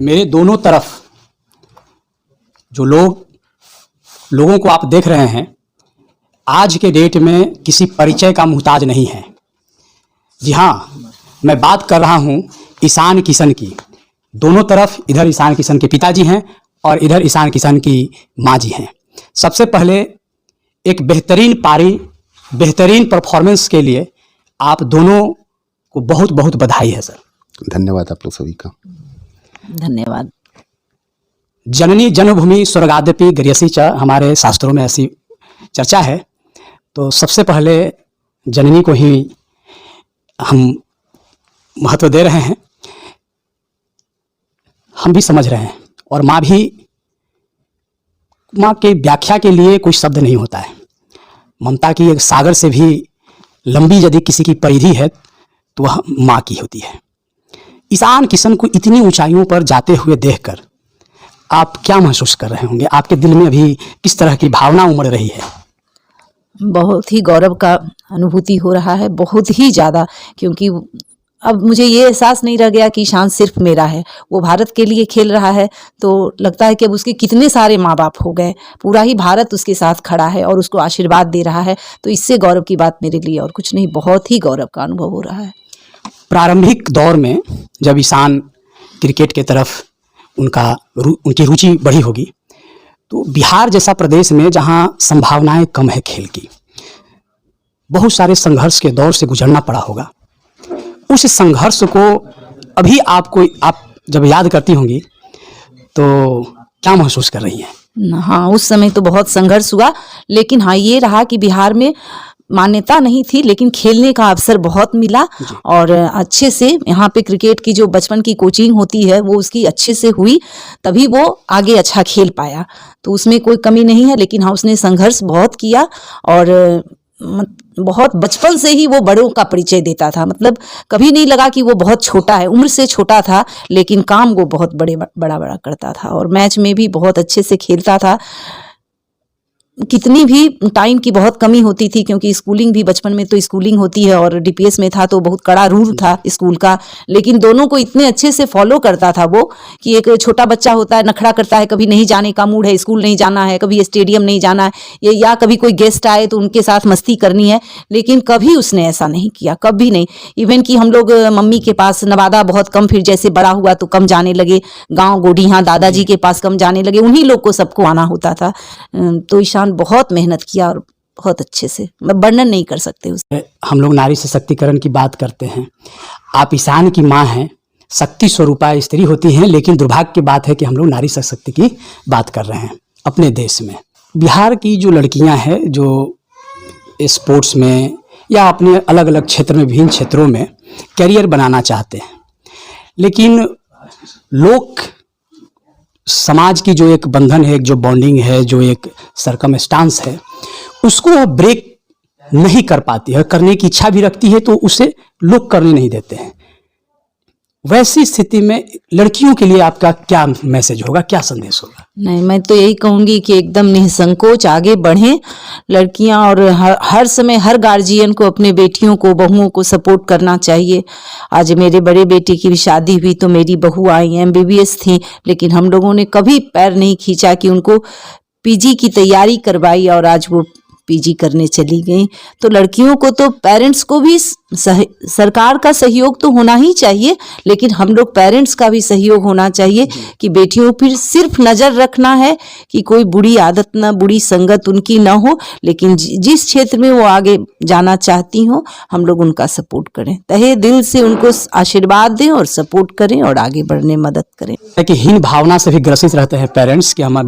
मेरे दोनों तरफ जो लोगों को आप देख रहे हैं, आज के डेट में किसी परिचय का मुहताज नहीं है। जी हाँ, मैं बात कर रहा हूँ ईशान किशन की। दोनों तरफ इधर ईशान किशन के पिताजी हैं और इधर ईशान किशन की माँ जी हैं। सबसे पहले एक बेहतरीन परफॉर्मेंस के लिए आप दोनों को बहुत बहुत बधाई है सर। धन्यवाद आप लोग सभी का। धन्यवाद। जननी जन्मभूमि स्वर्गादपि गरीयसी च, हमारे शास्त्रों में ऐसी चर्चा है। तो सबसे पहले जननी को ही हम महत्व दे रहे हैं। हम भी समझ रहे हैं और माँ की व्याख्या के लिए कोई शब्द नहीं होता है। ममता की एक सागर से भी लंबी यदि किसी की परिधि है तो वह माँ की होती है। ईशान किशन को इतनी ऊंचाइयों पर जाते हुए देखकर आप क्या महसूस कर रहे होंगे? आपके दिल में अभी किस तरह की भावना उमड़ रही है? बहुत ही गौरव का अनुभूति हो रहा है, बहुत ही ज़्यादा, क्योंकि अब मुझे ये एहसास नहीं रह गया कि ईशान सिर्फ मेरा है। वो भारत के लिए खेल रहा है तो लगता है कि अब उसके कितने सारे माँ बाप हो गए, पूरा ही भारत उसके साथ खड़ा है और उसको आशीर्वाद दे रहा है। तो इससे गौरव की बात मेरे लिए और कुछ नहीं, बहुत ही गौरव का अनुभव हो रहा है। प्रारंभिक दौर में जब ईशान क्रिकेट के तरफ उनकी रुचि बढ़ी होगी तो बिहार जैसा प्रदेश में जहां संभावनाएं कम है खेल की, बहुत सारे संघर्ष के दौर से गुजरना पड़ा होगा। उस संघर्ष को अभी आप जब याद करती होंगी तो क्या महसूस कर रही हैं? हाँ, उस समय तो बहुत संघर्ष हुआ, लेकिन हाँ ये रहा कि बिहार में मान्यता नहीं थी लेकिन खेलने का अवसर बहुत मिला और अच्छे से यहाँ पे क्रिकेट की जो बचपन की कोचिंग होती है वो उसकी अच्छे से हुई, तभी वो आगे अच्छा खेल पाया। तो उसमें कोई कमी नहीं है, लेकिन हाँ उसने संघर्ष बहुत किया और बहुत बचपन से ही वो बड़ों का परिचय देता था। मतलब कभी नहीं लगा कि वो बहुत छोटा है, उम्र से छोटा था, लेकिन काम वो बहुत बड़ा करता था और मैच में भी बहुत अच्छे से खेलता था। कितनी भी टाइम की बहुत कमी होती थी, क्योंकि स्कूलिंग भी बचपन में तो स्कूलिंग होती है और डीपीएस में था तो बहुत कड़ा रूल था स्कूल का, लेकिन दोनों को इतने अच्छे से फॉलो करता था वो कि एक छोटा बच्चा होता है, नखड़ा करता है, कभी नहीं जाने का मूड है, स्कूल नहीं जाना है, कभी स्टेडियम नहीं जाना है, या कभी कोई गेस्ट आए तो उनके साथ मस्ती करनी है, लेकिन कभी उसने ऐसा नहीं किया, कभी नहीं। इवन कि हम लोग मम्मी के पास नवादा बहुत कम, फिर जैसे बड़ा हुआ तो कम जाने लगे, गाँव गोडियाँ दादाजी के पास कम जाने लगे, उन्हीं लोग को सबको आना होता था। तो ईशान बहुत मेहनत किया और बहुत अच्छे से, मैं वर्णन नहीं कर सकते उसे। हम लोग नारी सशक्तिकरण की बात करते हैं, आप ईशान की माँ हैं, शक्ति स्वरूपा स्त्री होती हैं, लेकिन दुर्भाग्य की बात है कि हम लोग नारी सशक्ति की बात कर रहे हैं अपने देश में। बिहार की जो लड़कियां हैं जो स्पोर्ट्स में या अपने अलग अलग क्षेत्र में, विभिन्न क्षेत्रों में करियर बनाना चाहते हैं, लेकिन लोग समाज की जो एक बंधन है, एक जो बॉन्डिंग है, जो एक सरकमस्टांस है, उसको वो ब्रेक नहीं कर पाती है। करने की इच्छा भी रखती है तो उसे लोग करने नहीं देते हैं। वैसी स्थिति में लड़कियों के लिए आपका क्या मैसेज होगा, क्या संदेश होगा? नहीं, मैं तो यही कहूँगी कि एकदम निसंकोच आगे बढ़ें लड़कियां, और हर समय हर गार्जियन को अपने बेटियों को, बहुओं को सपोर्ट करना चाहिए। आज मेरे बड़े बेटे की भी शादी हुई तो मेरी बहू आई, MBBS थी, लेकिन हम लोगों ने कभी पैर नहीं खींचा कि उनको PG की तैयारी करवाई और आज वो PG करने चली गई। तो लड़कियों को तो पेरेंट्स को भी सरकार का सहयोग तो होना ही चाहिए, लेकिन हम लोग पेरेंट्स का भी सहयोग होना चाहिए कि बेटियों पर सिर्फ नज़र रखना है कि कोई बुरी आदत ना, बुरी संगत उनकी ना हो, लेकिन जिस क्षेत्र में वो आगे जाना चाहती हो हम लोग उनका सपोर्ट करें, तहे दिल से उनको आशीर्वाद दें और सपोर्ट करें और आगे बढ़ने मदद करें। कि हीन भावना से भी ग्रसित रहते हैं पेरेंट्स कि हमारे